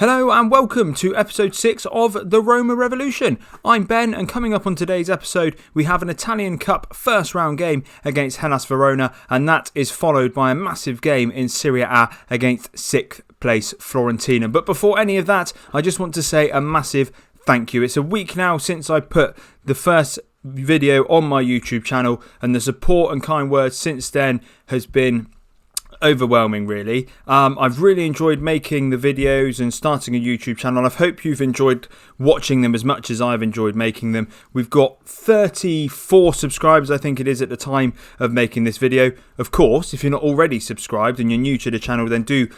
Hello and welcome to episode 6 of the Roma Revolution. I'm Ben, and coming up on today's episode we have an Italian Cup first round game against Hellas Verona, and that is followed by a massive game in Serie A against 6th place Fiorentina. But before any of that, I just want to say a massive thank you. It's a week now since I put the first video on my YouTube channel, and the support and kind words since then has been overwhelming, really. I've really enjoyed making the videos and starting a YouTube channel. I hope you've enjoyed watching them as much as I've enjoyed making them. We've got 34 subscribers, I think it is, at the time of making this video. Of course, if you're not already subscribed and you're new to the channel, then do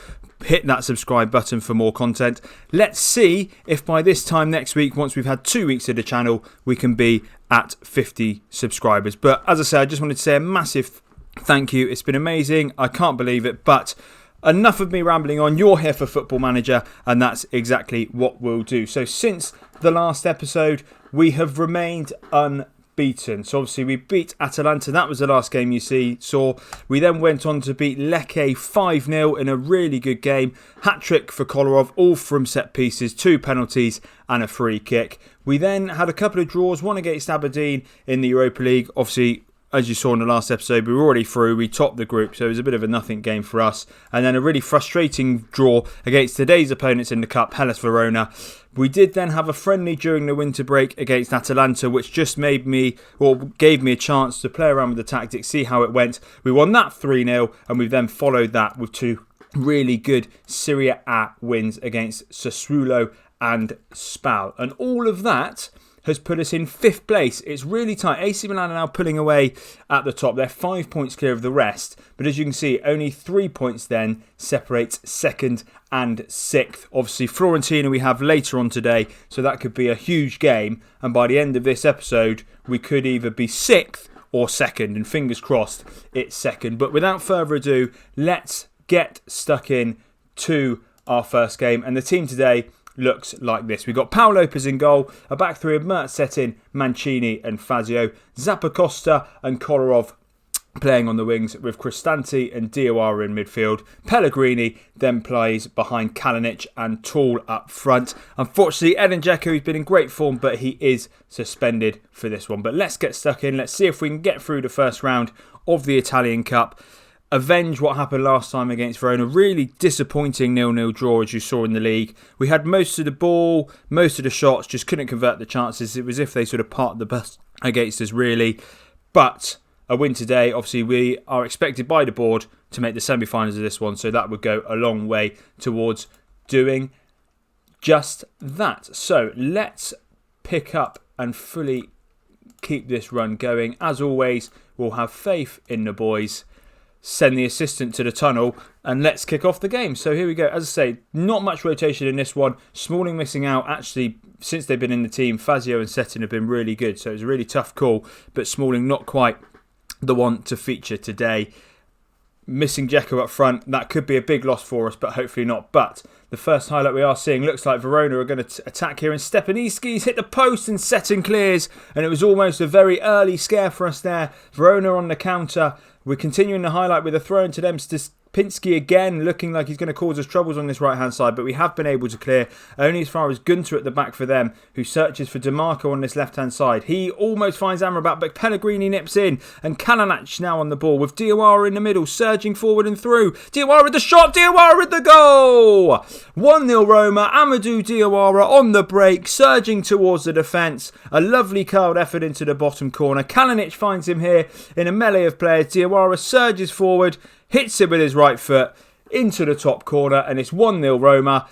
hit that subscribe button for more content. Let's see if by this time next week, once we've had 2 weeks of the channel, we can be at 50 subscribers. But as I said, I just wanted to say a massive thank you. It's been amazing. I can't believe it. But enough of me rambling on. You're here for Football Manager, and that's exactly what we'll do. So since the last episode, we have remained unbeaten. So obviously we beat Atalanta. That was the last game you saw. We then went on to beat Lecce 5-0 in a really good game. Hat-trick for Kolarov, all from set pieces, 2 penalties and a free kick. We then had a couple of draws, one against Aberdeen in the Europa League. Obviously, as you saw in the last episode, we were already through. We topped the group, so it was a bit of a nothing game for us. And then a really frustrating draw against today's opponents in the Cup, Hellas Verona. We did then have a friendly during the winter break against Atalanta, which just gave me a chance to play around with the tactics, see how it went. We won that 3-0, and we've then followed that with 2 really good Serie A wins against Sassuolo and Spal. And all of that has put us in 5th place. It's really tight. AC Milan are now pulling away at the top. They're 5 points clear of the rest. But as you can see, only 3 points then separates 2nd and 6th. Obviously, Fiorentina we have later on today, so that could be a huge game. And by the end of this episode, we could either be 6th or 2nd. And fingers crossed, it's 2nd. But without further ado, let's get stuck in to our first game. And the team today looks like this. We've got Paul Lopez in goal, a back three of Mert Setin, Mancini and Fazio, Zappacosta and Kolarov playing on the wings, with Cristante and Diawara in midfield. Pellegrini then plays behind Kalinic and Tool up front. Unfortunately, Edin Dzeko, who's been in great form, but he is suspended for this one. But let's get stuck in. Let's see if we can get through the first round of the Italian Cup. Avenge what happened last time against Verona. Really disappointing 0-0 draw, as you saw in the league. We had most of the ball, most of the shots, just couldn't convert the chances. It was as if they sort of parked the bus against us, really. But a win today. Obviously, we are expected by the board to make the semi-finals of this one, so that would go a long way towards doing just that. So let's pick up and fully keep this run going. As always, we'll have faith in the boys. Send the assistant to the tunnel, and let's kick off the game. So here we go. As I say, not much rotation in this one. Smalling missing out. Actually, since they've been in the team, Fazio and Setin have been really good. So it was a really tough call, but Smalling not quite the one to feature today. Missing Dzeko up front. That could be a big loss for us, but hopefully not. But the first highlight we are seeing looks like Verona are going to attack here, and Stepanski's hit the post and Setin clears. And it was almost a very early scare for us there. Verona on the counter. We're continuing the highlight with a throw into them. Stepanski again looking like he's going to cause us troubles on this right-hand side, but we have been able to clear only as far as Gunter at the back for them, who searches for DeMarco on this left-hand side. He almost finds Amrabat, but Pellegrini nips in, and Kalinic now on the ball with Diawara in the middle, surging forward and through. Diawara with the shot, Diawara with the goal! 1-0 Roma, Amadou Diawara on the break, surging towards the defence. A lovely curled effort into the bottom corner. Kalinic finds him here in a melee of players. Diawara surges forward, hits it with his right foot into the top corner, and it's 1-0 Roma.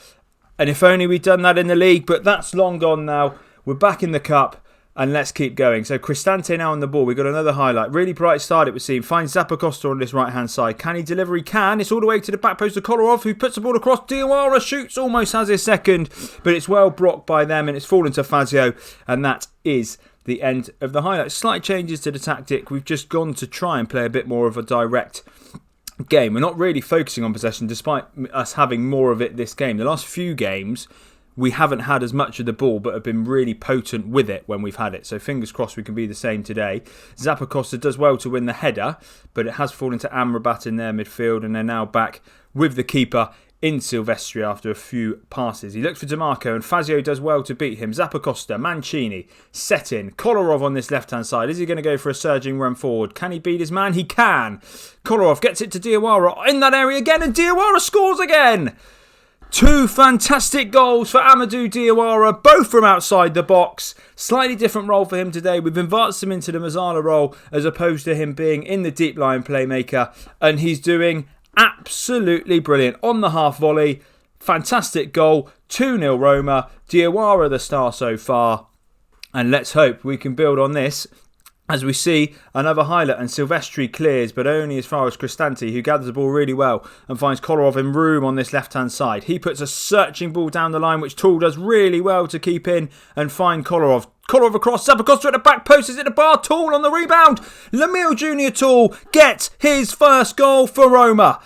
And if only we'd done that in the league, but that's long gone now. We're back in the Cup, and let's keep going. So Cristante now on the ball. We've got another highlight. Really bright start it would seem. Finds Zappacosta on this right-hand side. Can he deliver? He can. It's all the way to the back post of Kolarov, who puts the ball across. Diawara shoots, almost has his second, but it's well blocked by them, and it's fallen to Fazio, and that is the end of the highlight. Slight changes to the tactic. We've just gone to try and play a bit more of a direct game. We're not really focusing on possession, despite us having more of it this game. The last few games, we haven't had as much of the ball, but have been really potent with it when we've had it. So fingers crossed we can be the same today. Zappacosta does well to win the header, but it has fallen to Amrabat in their midfield, and they're now back with the keeper in Silvestri after a few passes. He looks for DiMarco and Fazio does well to beat him. Zappacosta, Mancini, Settin, Kolarov on this left-hand side. Is he going to go for a surging run forward? Can he beat his man? He can. Kolarov gets it to Diawara in that area again and Diawara scores again. 2 fantastic goals for Amadou Diawara, both from outside the box. Slightly different role for him today. We've advanced him into the Mazzala role as opposed to him being in the deep line playmaker, and he's doing absolutely brilliant. On the half volley, fantastic goal, 2-0 Roma. Diawara the star so far, and let's hope we can build on this as we see another highlight, and Silvestri clears, but only as far as Cristante, who gathers the ball really well and finds Kolarov in room on this left-hand side. He puts a searching ball down the line, which Tool does really well to keep in and find Kolarov. Kolarov across, Zappacosta at the back post, is it the bar? Tool on the rebound. Lamille Junior Tool gets his first goal for Roma.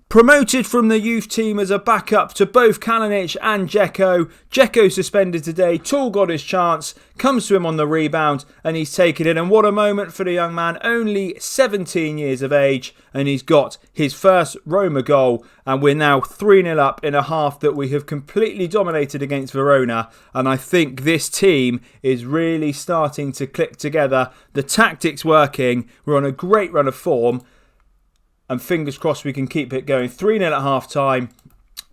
Promoted from the youth team as a backup to both Kalinic and Dzeko. Dzeko suspended today. Tool got his chance, comes to him on the rebound and he's taken it. And what a moment for the young man, only 17 years of age, and he's got his first Roma goal. And we're now 3-0 up in a half that we have completely dominated against Verona. And I think this team is really starting to click together. The tactics working. We're on a great run of form. And fingers crossed we can keep it going. 3-0 at half time.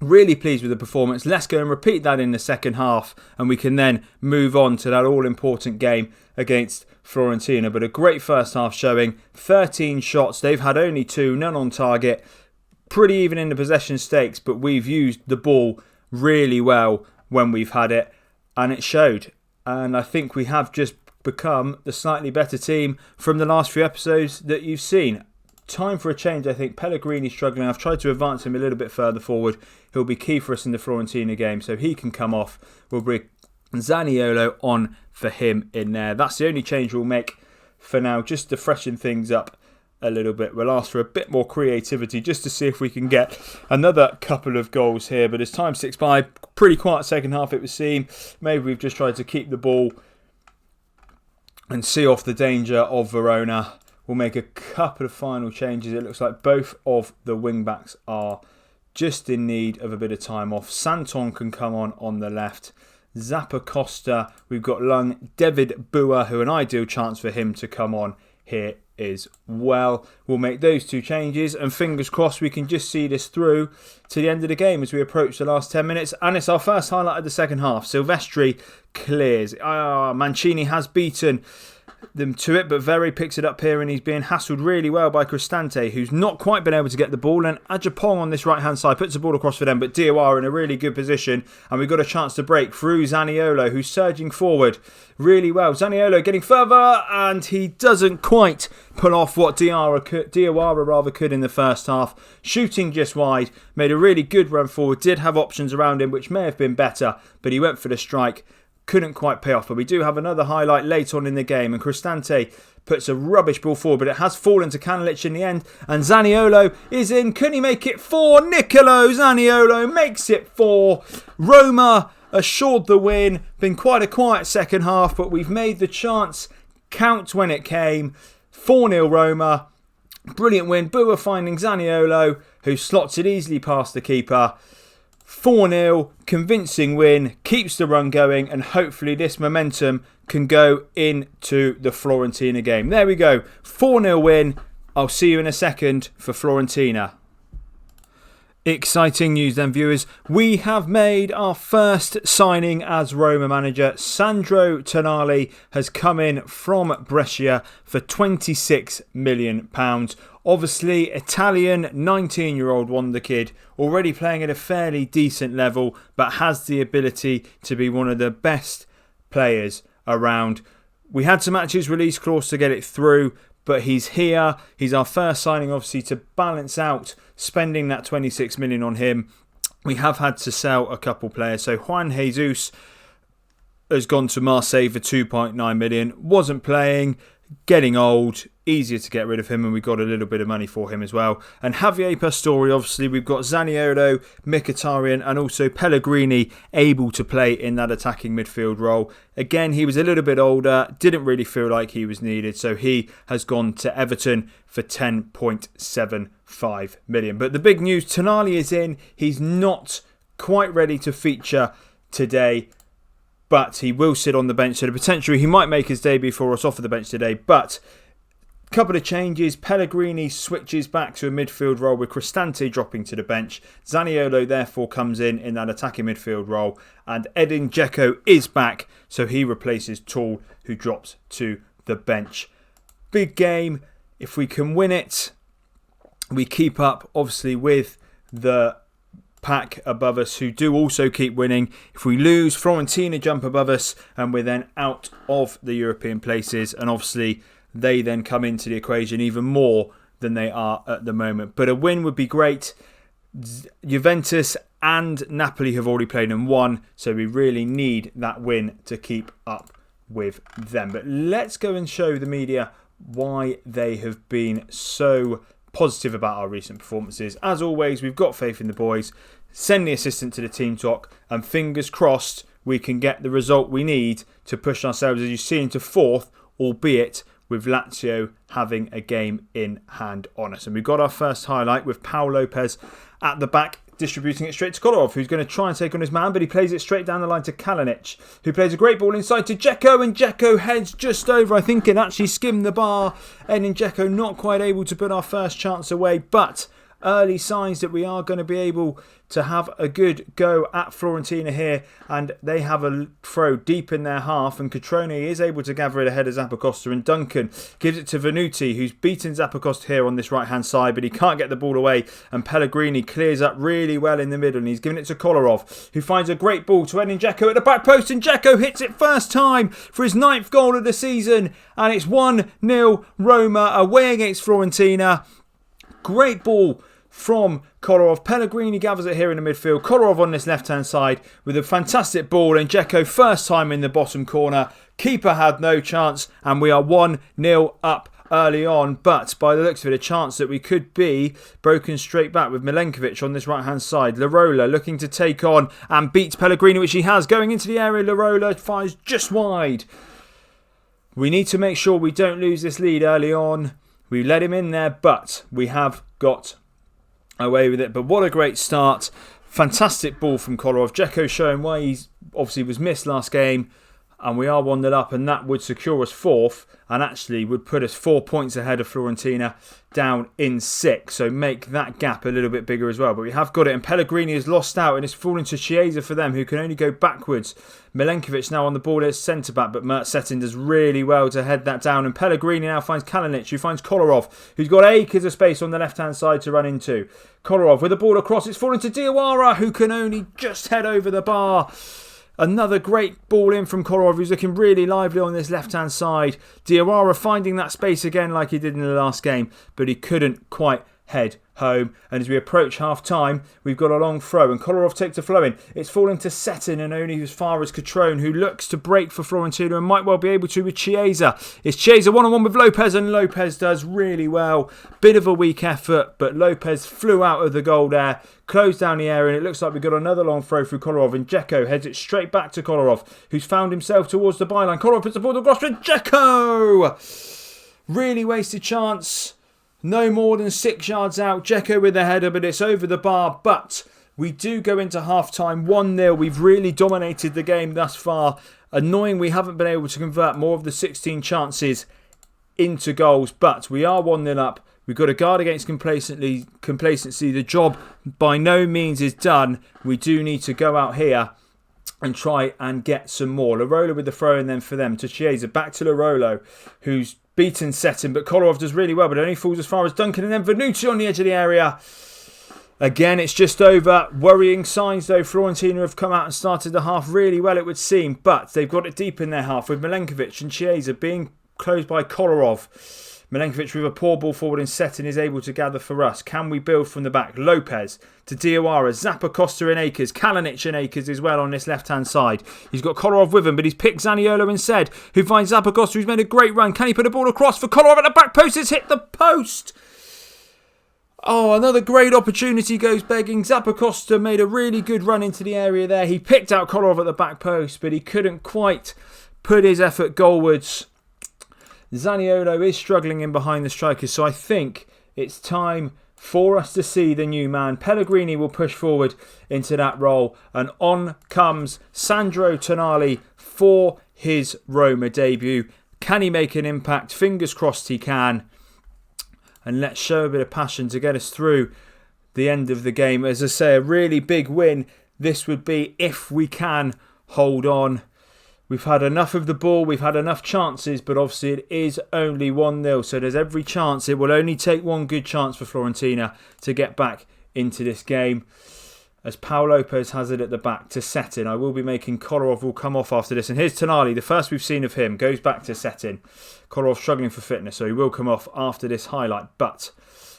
Really pleased with the performance. Let's go and repeat that in the second half. And we can then move on to that all-important game against Fiorentina. But a great first half showing. 13 shots. They've had only 2. None on target. Pretty even in the possession stakes. But we've used the ball really well when we've had it. And it showed. And I think we have just become the slightly better team from the last few episodes that you've seen. Time for a change, I think. Pellegrini's struggling. I've tried to advance him a little bit further forward. He'll be key for us in the Fiorentina game, so he can come off. We'll bring Zaniolo on for him in there. That's the only change we'll make for now, just to freshen things up a little bit. We'll ask for a bit more creativity just to see if we can get another couple of goals here. But as time sticks by, pretty quiet second half it would seem. Maybe we've just tried to keep the ball and see off the danger of Verona. We'll make a couple of final changes. It looks like both of the wing-backs are just in need of a bit of time off. Santon can come on the left. Zappacosta, we've got Lung. David Bua, who an ideal chance for him to come on here as well. We'll make those 2 changes and fingers crossed we can just see this through to the end of the game as we approach the last 10 minutes. And it's our first highlight of the second half. Silvestri clears. Mancini has beaten them to it, but Verri picks it up here and he's being hassled really well by Cristante, who's not quite been able to get the ball, and Ajapong on this right hand side puts the ball across for them, but Diawara in a really good position and we've got a chance to break through Zaniolo, who's surging forward really well. Zaniolo getting further and he doesn't quite pull off what Diawara could in the first half. Shooting just wide, made a really good run forward, did have options around him which may have been better, but he went for the strike. Couldn't quite pay off, but we do have another highlight later on in the game, and Cristante puts a rubbish ball forward, but it has fallen to Kalinic in the end, and Zaniolo is in. Can he make it 4? Nicolo Zaniolo makes it 4. Roma assured the win. Been quite a quiet second half, but we've made the chance count when it came. 4-0 Roma. Brilliant win. Bua finding Zaniolo, who slots it easily past the keeper. 4-0, convincing win, keeps the run going, and hopefully this momentum can go into the Fiorentina game. There we go, 4-0 win. I'll see you in a second for Fiorentina. Exciting news then, viewers. We have made our first signing as Roma manager. Sandro Tonali has come in from Brescia for £26 million. Obviously, Italian 19-year-old wonder kid, already playing at a fairly decent level, but has the ability to be one of the best players around. We had some matches release clause to get it through, but he's here. He's our first signing, obviously, to balance out spending that 26 million on him. We have had to sell a couple players. So Juan Jesus has gone to Marseille for 2.9 million. Wasn't playing, getting old. easier to get rid of him, and we got a little bit of money for him as well. And Javier Pastore, obviously, we've got Zaniolo, Mkhitaryan, and also Pellegrini able to play in that attacking midfield role. Again, he was a little bit older, didn't really feel like he was needed, so he has gone to Everton for 10.75 million. But the big news, Tonali is in. He's not quite ready to feature today, but he will sit on the bench, so the potential he might make his debut for us off of the bench today. But a couple of changes. Pellegrini switches back to a midfield role with Cristante dropping to the bench. Zaniolo therefore comes in that attacking midfield role, and Edin Dzeko is back, so he replaces Tool, who drops to the bench. Big game. If we can win it, we keep up obviously with the pack above us, who do also keep winning. If we lose, Fiorentina jump above us, and we're then out of the European places, and obviously they then come into the equation even more than they are at the moment. But a win would be great. Juventus and Napoli have already played and won, so we really need that win to keep up with them. But let's go and show the media why they have been so positive about our recent performances. As always, we've got faith in the boys. Send the assistant to the team talk, and fingers crossed we can get the result we need to push ourselves, as you see, into fourth, albeit with Lazio having a game in hand on us. And we've got our first highlight with Pau Lopez at the back, distributing it straight to Kolarov, who's going to try and take on his man, but he plays it straight down the line to Kalinic, who plays a great ball inside to Dzeko, and Dzeko heads just over, I think, and actually skimmed the bar. Edin Dzeko not quite able to put our first chance away, but early signs that we are going to be able to have a good go at Fiorentina here, and they have a throw deep in their half, and Cutrone is able to gather it ahead of Zappacosta, and Duncan gives it to Venuti, who's beaten Zappacosta here on this right hand side, but he can't get the ball away, and Pellegrini clears up really well in the middle, and he's given it to Kolarov, who finds a great ball to Edin Dzeko at the back post, and Dzeko hits it first time for his 9th goal of the season, and it's 1-0 Roma away against Fiorentina. Great ball from Kolarov. Pellegrini gathers it here in the midfield. Kolarov on this left-hand side with a fantastic ball, and Dzeko first time in the bottom corner. Keeper had no chance, and we are 1-0 up early on, but by the looks of it, a chance that we could be broken straight back with Milenkovic on this right-hand side. Larola looking to take on and beats Pellegrini, which he has. Going into the area, Larola fires just wide. We need to make sure we don't lose this lead early on. We let him in there, but we have got away with it. But what a great start. Fantastic ball from Kolarov. Dzeko showing why he obviously was missed last game, and we are 1-0 up, and that would secure us fourth, and actually would put us 4 points ahead of Fiorentina, down in 6, so make that gap a little bit bigger as well. But we have got it, and Pellegrini has lost out, and it's fallen to Chiesa for them, who can only go backwards. Milenkovic now on the ball as centre back, but Mert Settin does really well to head that down, and Pellegrini now finds Kalinic, who finds Kolarov, who's got acres of space on the left hand side to run into. Kolarov with the ball across, it's fallen to Diawara, who can only just head over the bar. Another great ball in from Kolarov, who's looking really lively on this left-hand side. Diawara finding that space again like he did in the last game, but he couldn't quite head home. And as we approach half-time, we've got a long throw, and Kolarov takes a flow in. It's falling to Settin, and only as far as Cutrone, who looks to break for Fiorentina and might well be able to with Chiesa. It's Chiesa one-on-one with Lopez, and Lopez does really well. Bit of a weak effort, but Lopez flew out of the goal there, closed down the area, and it looks like we've got another long throw through Kolarov, and Dzeko heads it straight back to Kolarov, who's found himself towards the byline. Kolarov puts the ball across to Dzeko! Really wasted chance. No more than 6 yards out. Dzeko with the header, but it's over the bar. But we do go into half-time 1-0. We've really dominated the game thus far. Annoying we haven't been able to convert more of the 16 chances into goals, but we are 1-0 up. We've got to guard against complacency. The job by no means is done. We do need to go out here and try and get some more. Larola with the throw in then for them to Chiesa. Back to Larola, who's beaten Settin, but Kolarov does really well, but it only falls as far as Duncan, and then Venuti on the edge of the area. Again, it's just over. Worrying signs though. Fiorentina have come out and started the half really well, it would seem, but they've got it deep in their half with Milenkovic and Chiesa being closed by Kolarov. Milenkovic with a poor ball forward and setting is able to gather for us. Can we build from the back? Lopez to Diawara, Zappacosta and Akers, Kalinic and Akers as well on this left-hand side. He's got Kolarov with him, but he's picked Zaniolo instead, who finds Zappacosta, who's made a great run. Can he put a ball across for Kolarov at the back post? It's hit the post. Oh, another great opportunity goes begging. Zappacosta made a really good run into the area there. He picked out Kolarov at the back post, but he couldn't quite put his effort goalwards. Zaniolo is struggling in behind the strikers, so I think it's time for us to see the new man. Pellegrini will push forward into that role, and on comes Sandro Tonali for his Roma debut. Can he make an impact? Fingers crossed he can. And let's show a bit of passion to get us through the end of the game. As I say, a really big win this would be if we can hold on. We've had enough of the ball, we've had enough chances, but obviously it is only 1-0, so there's every chance. It will only take one good chance for Fiorentina to get back into this game. As Paul Lopez has it at the back to Settin. I will be making Kolarov will come off after this. And here's Tonali, the first we've seen of him, goes back to Settin. Kolarov struggling for fitness, so he will come off after this highlight. But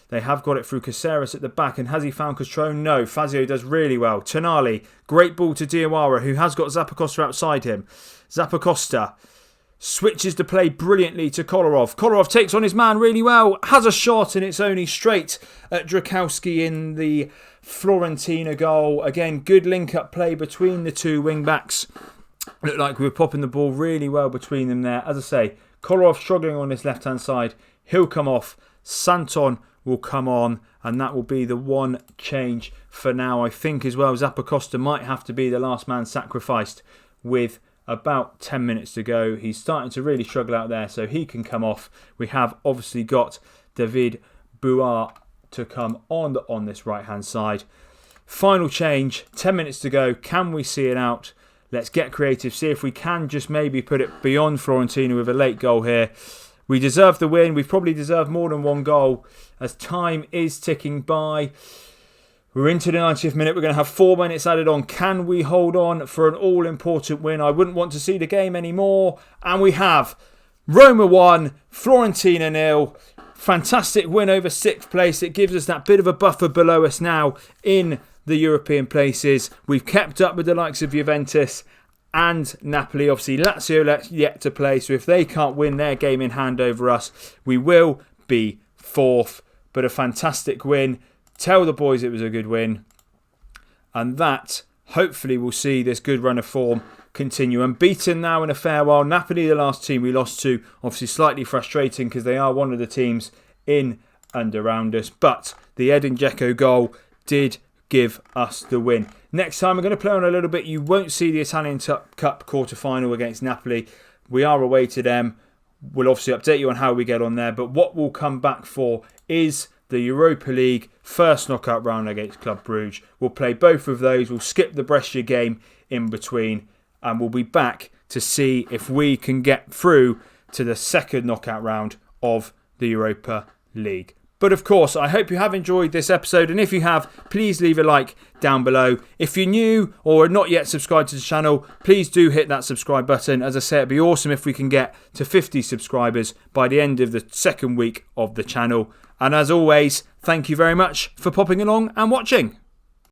they have got it through Caceres at the back. And has he found Castrone? No. Fazio does really well. Tonali, great ball to Diawara, who has got Zappacosta outside him. Zappacosta switches the play brilliantly to Kolarov. Kolarov takes on his man really well, has a shot, and it's only straight at Drakowski in the Fiorentina goal. Again, good link-up play between the two wing-backs. Looked like we were popping the ball really well between them there. As I say, Kolarov struggling on this left-hand side. He'll come off. Santon will come on, and that will be the one change for now. I think as well, Zappacosta might have to be the last man sacrificed with about 10 minutes to go. He's starting to really struggle out there, so he can come off. We have obviously got David Bouart to come on this right-hand side. Final change, 10 minutes to go. Can we see it out? Let's get creative, see if we can just maybe put it beyond Fiorentina with a late goal here. We deserve the win. We've probably deserved more than one goal as time is ticking by. We're into the 90th minute. We're going to have 4 minutes added on. Can we hold on for an all-important win? I wouldn't want to see the game anymore. And we have Roma 1, Fiorentina 0. Fantastic win over 6th place. It gives us that bit of a buffer below us now in the European places. We've kept up with the likes of Juventus and Napoli. Obviously, Lazio yet to play. So if they can't win their game in hand over us, we will be 4th. But a fantastic win. Tell the boys it was a good win. And that, hopefully, will see this good run of form continue. Unbeaten now in a fair while. Napoli, the last team we lost to. Obviously, slightly frustrating because they are one of the teams in and around us. But the Edin Dzeko goal did give us the win. Next time, we're going to play on a little bit. You won't see the Italian Cup quarter-final against Napoli. We are away to them. We'll obviously update you on how we get on there. But what we'll come back for is the Europa League first knockout round against Club Brugge. We'll play both of those. We'll skip the Brescia game in between. And we'll be back to see if we can get through to the second knockout round of the Europa League. But of course, I hope you have enjoyed this episode. And if you have, please leave a like down below. If you're new or are not yet subscribed to the channel, please do hit that subscribe button. As I say, it'd be awesome if we can get to 50 subscribers by the end of the second week of the channel. And as always, thank you very much for popping along and watching.